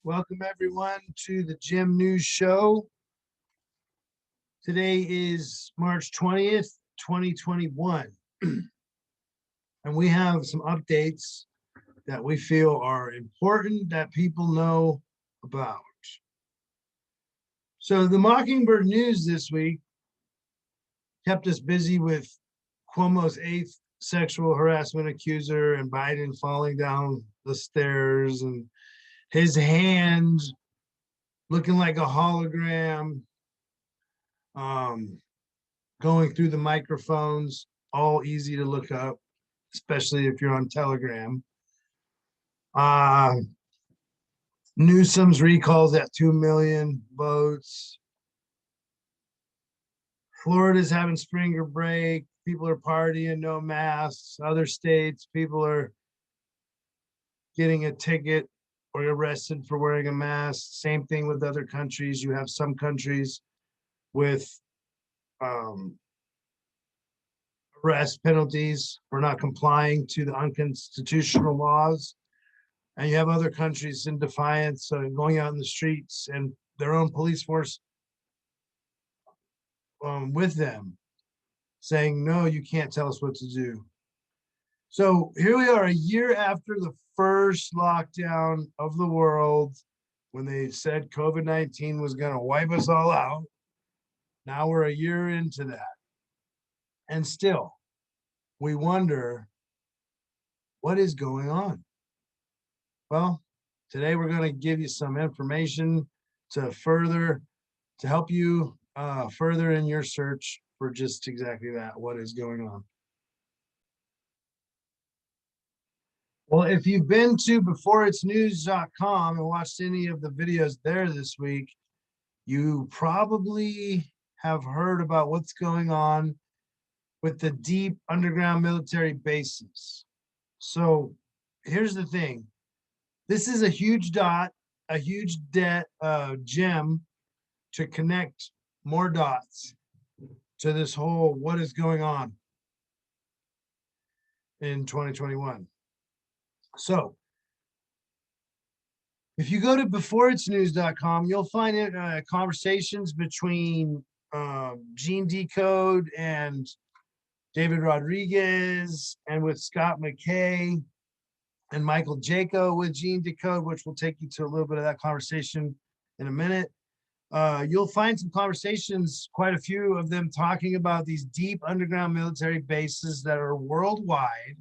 Welcome everyone to the Jim News Show. Today is March 20th, 2021. And we have some updates that we feel are important that people know about. So the Mockingbird News this week kept us busy with Cuomo's 8th sexual harassment accuser and Biden falling down the stairs and his hand looking like a hologram, going through the microphones, all easy to look up, especially if you're on Telegram. Newsom's recalls at 2 million votes. Florida's having spring break. People are partying, no masks. Other states, people are getting a ticket or arrested for wearing a mask. Same thing with other countries. You have some countries with arrest penalties for not complying to the unconstitutional laws. And you have other countries in defiance, going out in the streets and their own police force with them saying, no, you can't tell us what to do. So here we are a year after the first lockdown of the world, when they said COVID-19 was going to wipe us all out. Now we're a year into that. And still, we wonder, what is going on? Well, today we're going to give you some information to help you further in your search for just exactly that, what is going on. Well, if you've been to beforeitsnews.com and watched any of the videos there this week, you probably have heard about what's going on with the deep underground military bases. So here's the thing. This is a huge dot, a huge gem to connect more dots to this whole what is going on in 2021. So if you go to beforeitsnews.com, you'll find conversations between Gene Decode and David Rodriguez, and with Scott McKay and Michael Jaco with Gene Decode, which will take you to a little bit of that conversation in a minute. You'll find some conversations, quite a few of them, talking about these deep underground military bases that are worldwide,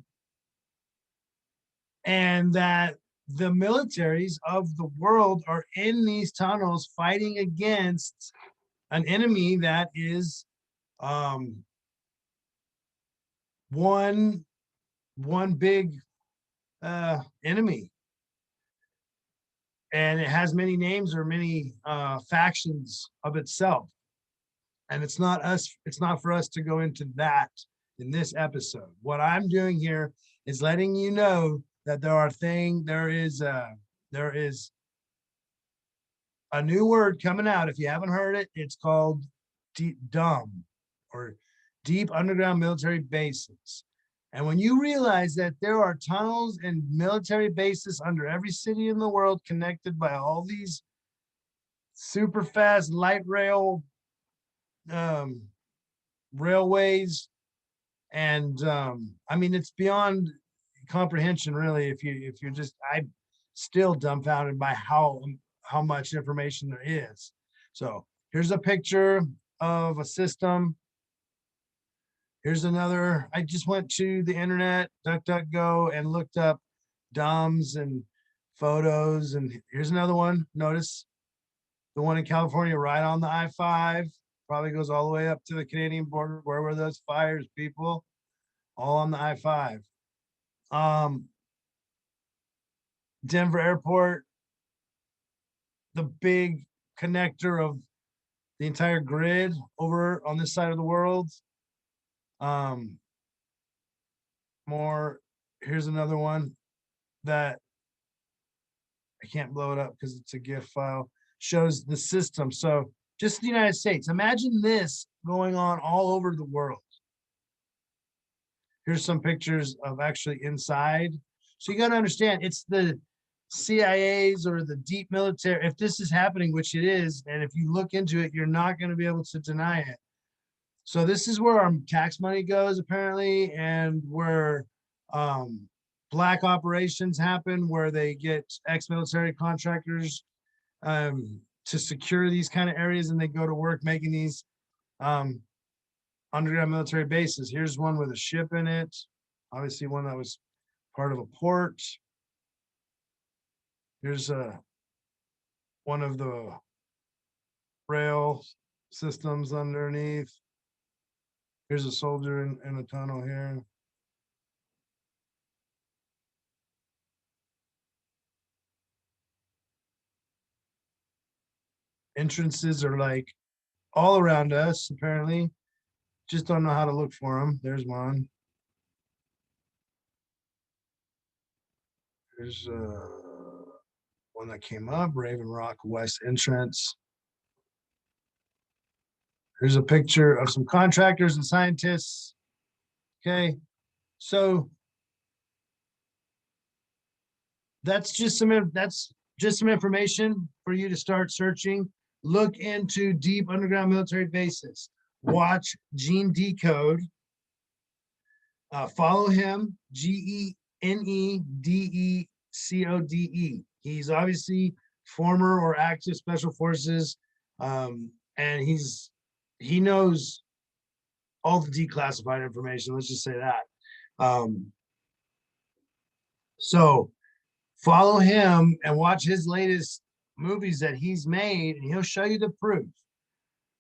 and that the militaries of the world are in these tunnels fighting against an enemy that is one big enemy, and it has many names or many factions of itself, and it's not for us to go into that in this episode. What I'm doing here is letting you know that there is a new word coming out. If you haven't heard it, it's called D.U.M.B.s, or deep underground military bases. And when you realize that there are tunnels and military bases under every city in the world connected by all these super fast light rail railways, and I mean, it's beyond comprehension, really. If you're just, I'm still dumbfounded by how much information there is. So here's a picture of a system. Here's another. I just went to the internet, DuckDuckGo, and looked up D.U.M.s and photos. And here's another one. Notice the one in California, right on the I-5, probably goes all the way up to the Canadian border. Where were those fires, people? All on the I-5. Denver Airport, the big connector of the entire grid over on this side of the world. Here's another one that I can't blow it up because it's a GIF file, shows the system. So just the United States, imagine this going on all over the world. Here's some pictures of actually inside. So you got to understand, it's the CIA's or the deep military, if this is happening, which it is, and if you look into it, you're not going to be able to deny it. So this is where our tax money goes, apparently, and where black operations happen, where they get ex-military contractors to secure these kind of areas, and they go to work making these underground military bases. Here's one with a ship in it. Obviously one that was part of a port. Here's one of the rail systems underneath. Here's a soldier in a tunnel here. Entrances are like all around us, apparently. Just don't know how to look for them. There's one. There's one that came up, Raven Rock West entrance. Here's a picture of some contractors and scientists. Okay, so that's just some information for you to start searching. Look into deep underground military bases. Watch Gene Decode. Follow him, GENEDECODE. He's obviously former or active special forces, and he knows all the declassified information. Let's just say that. So follow him and watch his latest movies that he's made, and he'll show you the proof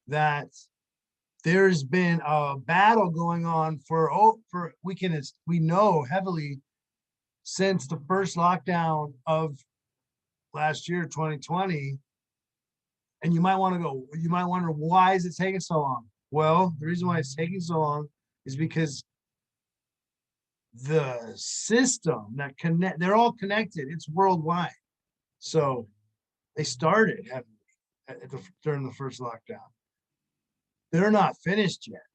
that there's been a battle going on we know heavily since the first lockdown of last year, 2020. And you might wonder, why is it taking so long? Well, the reason why it's taking so long is because the system that they're all connected. It's worldwide. So they started during the first lockdown. They're not finished yet,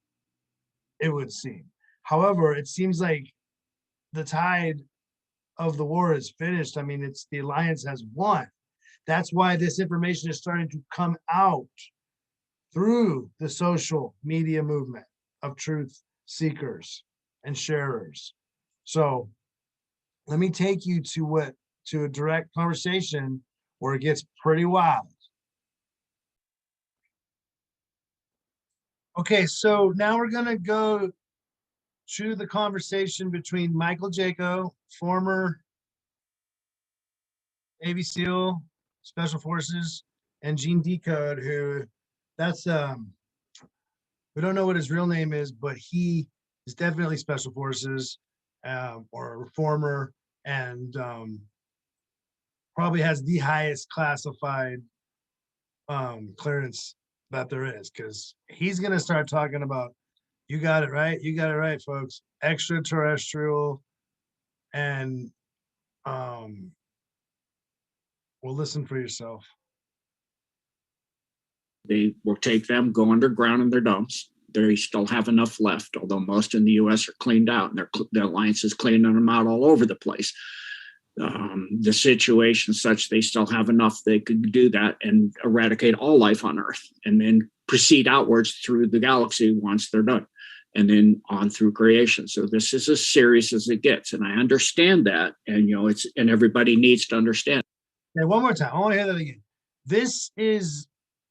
it would seem. However, it seems like the tide of the war is finished. I mean, the alliance has won. That's why this information is starting to come out through the social media movement of truth seekers and sharers. So let me take you to a direct conversation where it gets pretty wild. Okay, so now we're gonna go to the conversation between Michael Jaco, former Navy SEAL, Special Forces, and Gene Decode, who we don't know what his real name is, but he is definitely Special Forces or former, and probably has the highest classified clearance that there is, because he's going to start talking about, you got it right, folks, extraterrestrial, and well, listen for yourself. They will take them, go underground in their dumps. They still have enough left, although most in the U.S. are cleaned out, and the alliance is cleaning them out all over the place. The situation such they still have enough they could do that and eradicate all life on Earth, and then proceed outwards through the galaxy once they're done, and then on through creation. So this is as serious as it gets, and I understand that, and and everybody needs to understand. Okay, one more time. I want to hear that again.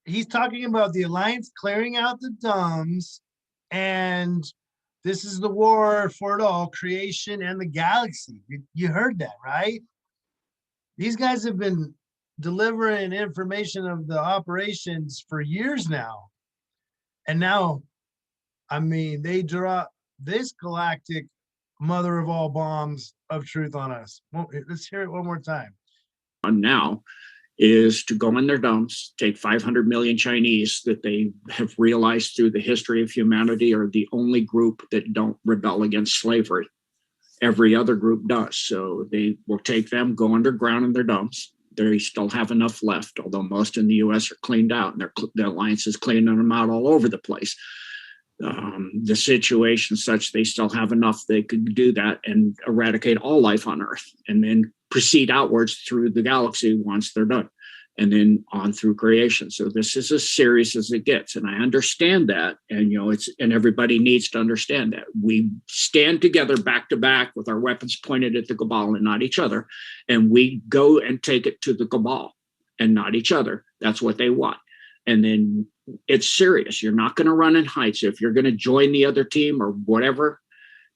He's talking about the alliance clearing out the D.U.M.s, and this is the war for it all, creation and the galaxy. You heard that, right? These guys have been delivering information of the operations for years now. And now, I mean, they drop this galactic mother of all bombs of truth on us. Let's hear it one more time. Now is to go in their dumps, take 500 million Chinese that they have realized through the history of humanity are the only group that don't rebel against slavery. Every other group does. So they will take them, go underground in their dumps. They still have enough left, although most in the U.S. are cleaned out, and the alliance is cleaning them out all over the place. The situation such they still have enough they could do that and eradicate all life on Earth, and then proceed outwards through the galaxy once they're done, and then on through creation. So this is as serious as it gets, and I understand that, and and everybody needs to understand that. We stand together back to back with our weapons pointed at the Cabal and not each other, and we go and take it to the Cabal and not each other. That's what they want. And then it's serious. You're not going to run and hide. So if you're going to join the other team or whatever,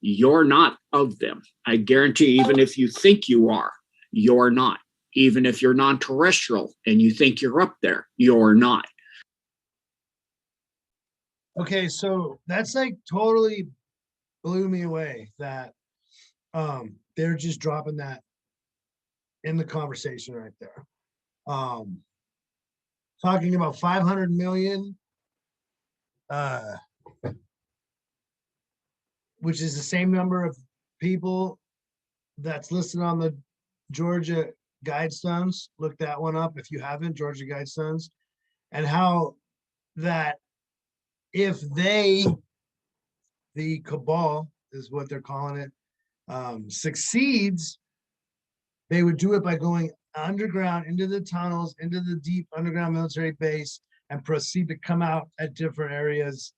you're not of them. I guarantee, even if you think you are, you're not. Even if you're non-terrestrial and you think you're up there, you're not. Okay, so that's like totally blew me away that they're just dropping that in the conversation right there. Talking about 500 million, which is the same number of people that's listed on the Georgia Guidestones. Look that one up if you haven't, Georgia Guidestones, and how that if the Cabal is what they're calling it, succeeds, they would do it by going underground into the tunnels, into the deep underground military base, and proceed to come out at different areas.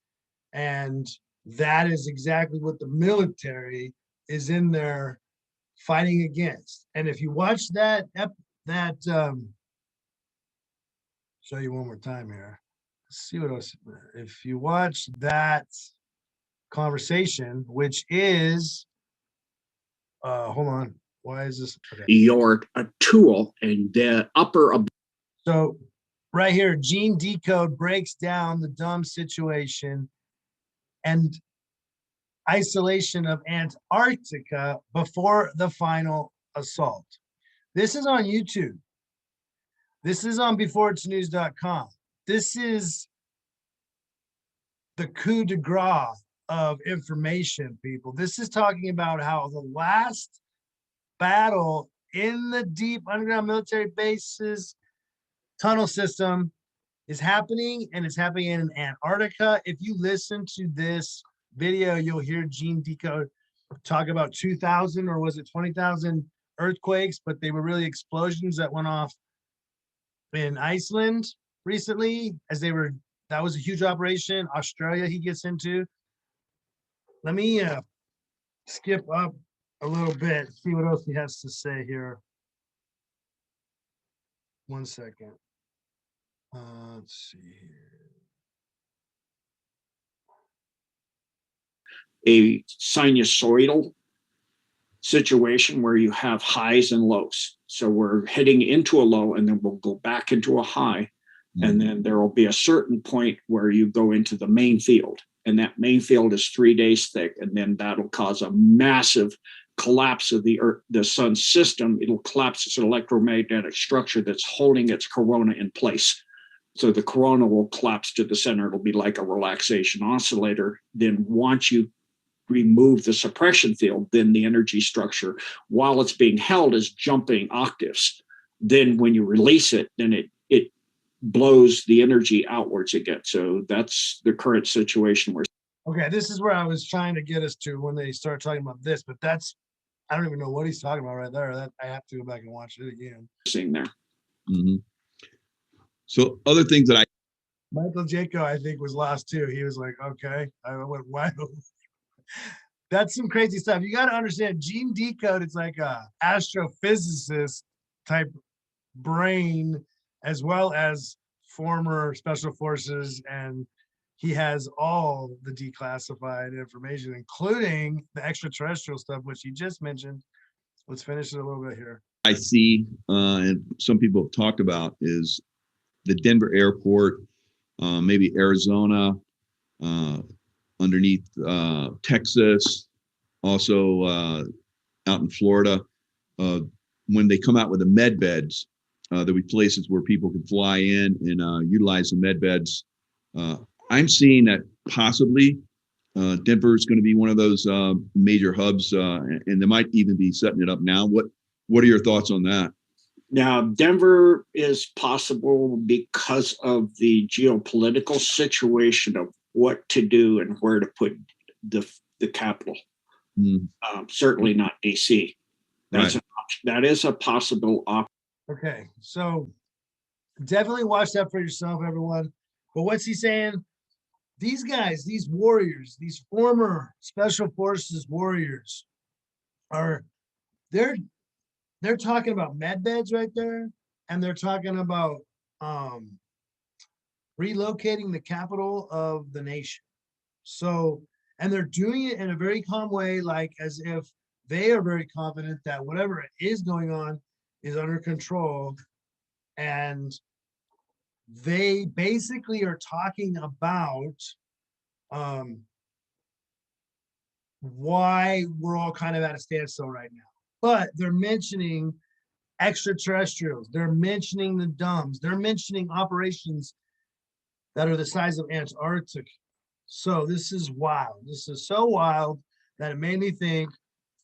And that is exactly what the military is in there fighting against. And if you watch that show you one more time here. Let's see what else. If you watch that conversation, which is hold on. Why is this? Okay. You're a tool, and the upper. So right here, Gene Decode breaks down the D.U.M.B.s situation and isolation of Antarctica before the final assault. This is on YouTube. This is on beforeitsnews.com. This is the coup de grace of information, people. This is talking about how the last battle in the deep underground military bases tunnel system is happening, and it's happening in Antarctica. If you listen to this video, you'll hear Gene Decode talk about 2,000 or was it 20,000 earthquakes, but they were really explosions that went off in Iceland recently as that was a huge operation. Australia he gets into. Let me skip up a little bit, see what else he has to say here. One second. Let's see here. A sinusoidal situation where you have highs and lows. So we're heading into a low, and then we'll go back into a high. Mm-hmm. And then there will be a certain point where you go into the main field, and that main field is 3 days thick. And then that'll cause a massive collapse of the Earth, the sun's system. It'll collapse its electromagnetic structure that's holding its corona in place. So the corona will collapse to the center. It'll be like a relaxation oscillator. Then once you remove the suppression field, then the energy structure, while it's being held, is jumping octaves. Then when you release it, then it blows the energy outwards again. So that's the current situation we're. Okay, this is where I was trying to get us to when they start talking about this, but I don't even know what he's talking about right there. That I have to go back and watch it again. Seeing there. Mm-hmm. So other things that Michael Jaco, I think, was lost too. He was like, okay, I went wild. That's some crazy stuff. You got to understand, Gene Decode, it's like a astrophysicist type brain, as well as former special forces, and he has all the declassified information, including the extraterrestrial stuff, which he just mentioned. Let's finish it a little bit here. I see, and some people have talked about, is the Denver airport, maybe Arizona, underneath Texas, also out in Florida. When they come out with the med beds, there'll be places where people can fly in and utilize the med beds. I'm seeing that possibly Denver is going to be one of those major hubs, and they might even be setting it up now. What are your thoughts on that? Now, Denver is possible because of the geopolitical situation of what to do and where to put the capital. Certainly not DC. That's an option. That is a possible option. Okay, so definitely watch that for yourself, everyone. But what's he saying? These guys, these warriors, these former special forces warriors are they're talking about med beds right there, and they're talking about relocating the capital of the nation. So, and they're doing it in a very calm way, like as if they are very confident that whatever is going on is under control. And they basically are talking about why we're all kind of at a standstill right now. But they're mentioning extraterrestrials, they're mentioning the D.U.M.B.s, they're mentioning operations that are the size of Antarctica. So this is wild. This is so wild that it made me think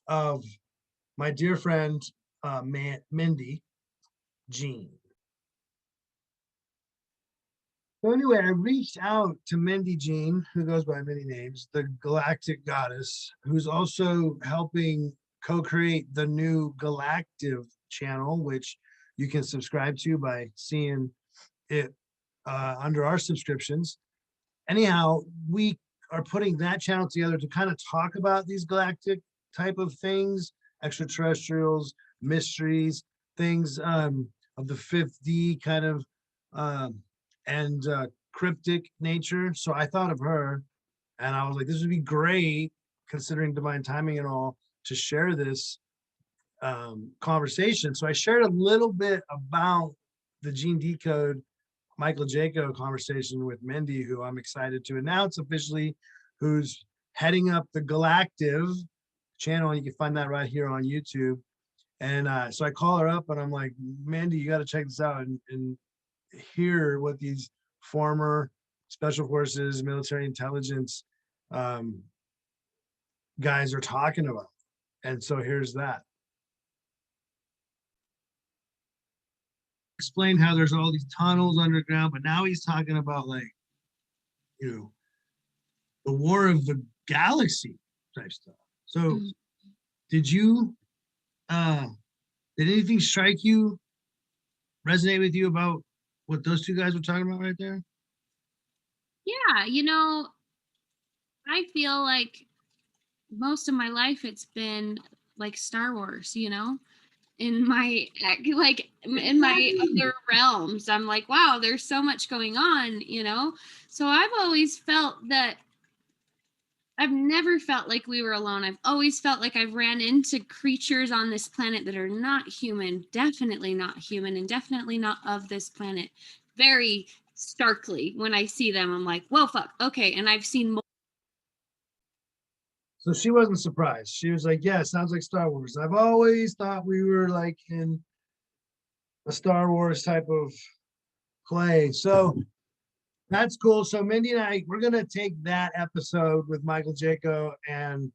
of my dear friend Myndy Jean. So anyway, I reached out to Myndy Jean, who goes by many names, the Galactic goddess, who's also helping co-create the new galactiV channel, which you can subscribe to by seeing it under our subscriptions. Anyhow, we are putting that channel together to kind of talk about these galactic type of things, extraterrestrials, mysteries, things of the 5D kind of and cryptic nature. So I thought of her, and I was like, this would be great, considering divine timing and all, to share this conversation. So I shared a little bit about the Gene Decode Michael Jaco conversation with Myndy, who I'm excited to announce officially, who's heading up the galactiV channel. You can find that right here on YouTube. And so I call her up and I'm like, Myndy, you got to check this out and hear what these former special forces, military intelligence guys are talking about. And so here's that. Explain how there's all these tunnels underground, but now he's talking about, like, you know, the war of the galaxy type stuff. So did anything strike you, resonate with you about what those two guys were talking about right there? Yeah, I feel like most of my life it's been like Star Wars, in my other realms. I'm like, wow, there's so much going on, so I've always felt that I've never felt like we were alone. I've always felt like I've ran into creatures on this planet that are not human, definitely not human, and definitely not of this planet. Very starkly, when I see them, I'm like, whoa, fuck, okay. And I've seen more. So she wasn't surprised. She was like, yeah, sounds like Star Wars. I've always thought we were like in a Star Wars type of play. So that's cool. So Myndy and I, we're gonna take that episode with Michael Jaco and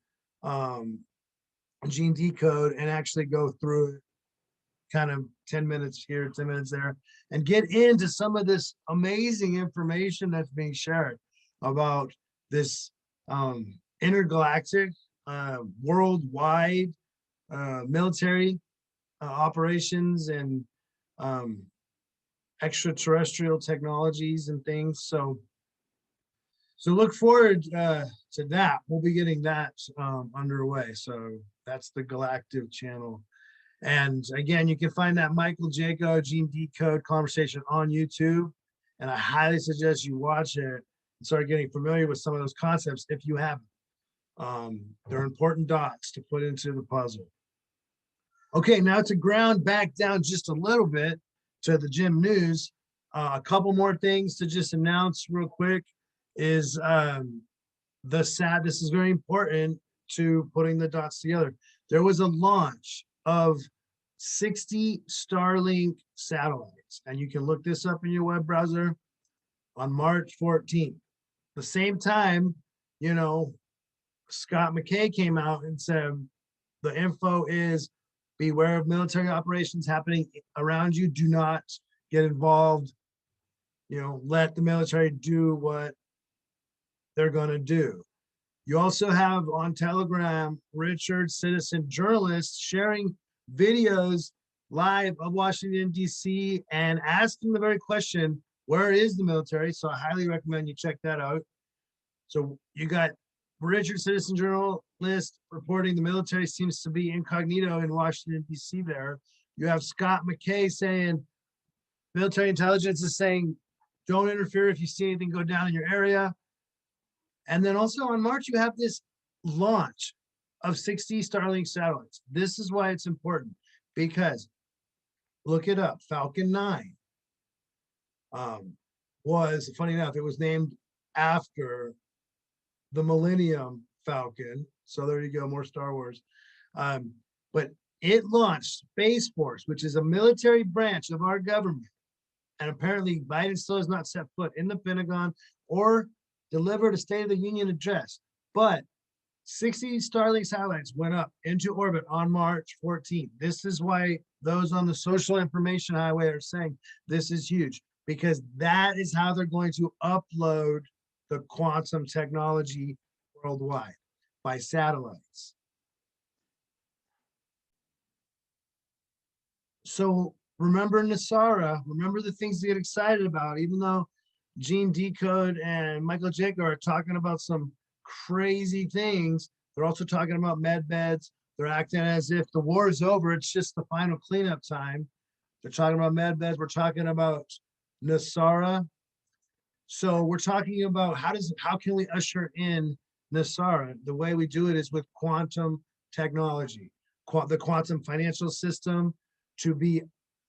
Gene Decode and actually go through it, kind of 10 minutes here, 10 minutes there, and get into some of this amazing information that's being shared about this intergalactic, worldwide military operations and extraterrestrial technologies and things. So look forward to that. We'll be getting that underway. So that's the Galactic channel. And again, you can find that Michael Jaco Gene Decode conversation on YouTube. And I highly suggest you watch it and start getting familiar with some of those concepts if you haven't. They're important dots to put into the puzzle. Okay, now to ground back down just a little bit to the gym news. A couple more things to just announce real quick is this is very important to putting the dots together. There was a launch of 60 Starlink satellites, and you can look this up in your web browser on March 14th. The same time, Scott McKay came out and said the info is beware of military operations happening around you. Do not get involved. Let the military do what they're going to do. You also have on Telegram, Richard, citizen journalist, sharing videos live of Washington, D.C., and asking the very question, where is the military? So I highly recommend you check that out. So you got Richard Citizen journalist reporting the military seems to be incognito in Washington, D.C. there. You have Scott McKay saying military intelligence is saying, don't interfere if you see anything go down in your area. And then also on March, you have this launch of 60 Starlink satellites. This is why it's important, because look it up, Falcon 9 was, funny enough, it was named after the Millennium Falcon. So there you go, more Star Wars. But it launched Space Force, which is a military branch of our government. And apparently Biden still has not set foot in the Pentagon or delivered a State of the Union address. But 60 Starlink satellites went up into orbit on March 14th. This is why those on the social information highway are saying this is huge, because that is how they're going to upload the quantum technology worldwide, by satellites. So remember NESARA, remember the things to get excited about, even though Gene Decode and Michael Jaco are talking about some crazy things. They're also talking about med beds. They're acting as if the war is over. It's just the final cleanup time. They're talking about med beds. We're talking about NESARA. So we're talking about how can we usher in NESARA? The way we do it is with quantum technology, the quantum financial system to be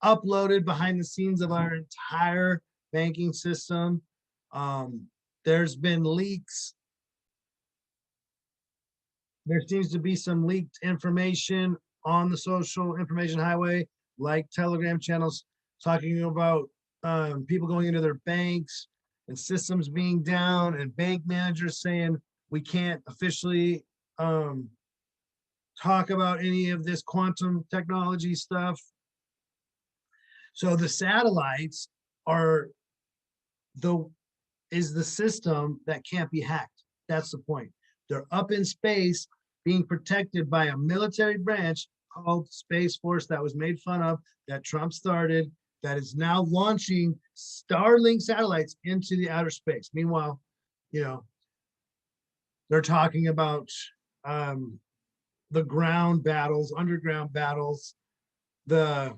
uploaded behind the scenes of our entire banking system. There's been leaks. There seems to be some leaked information on the social information highway, like Telegram channels talking about people going into their banks and systems being down, and bank managers saying we can't officially talk about any of this quantum technology stuff. So the satellites is the system that can't be hacked. That's the point. They're up in space being protected by a military branch called Space Force that was made fun of, that Trump started, that is now launching Starlink satellites into the outer space. Meanwhile, they're talking about the ground battles, underground battles, the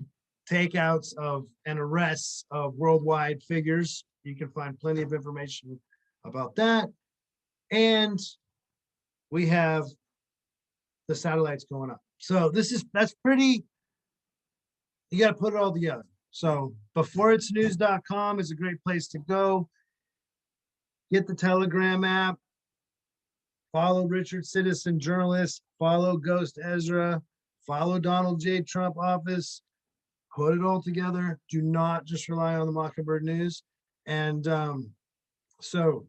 takeouts of and arrests of worldwide figures. You can find plenty of information about that. And we have the satellites going up. So that's pretty, you got to put it all together. So beforeitsnews.com is a great place to go. Get the Telegram app, follow Richard Citizen Journalist, follow Ghost Ezra, follow Donald J. Trump office, put it all together. Do not just rely on the Mockingbird News. And so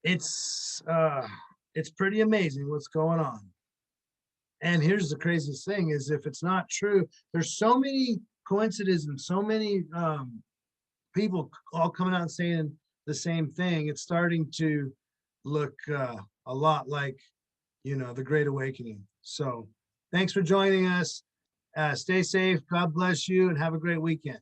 it's pretty amazing what's going on. And here's the craziest thing is, if it's not true, there's so many coincidences and so many people all coming out and saying the same thing. It's starting to look a lot like, the Great Awakening. So thanks for joining us. Stay safe. God bless you and have a great weekend.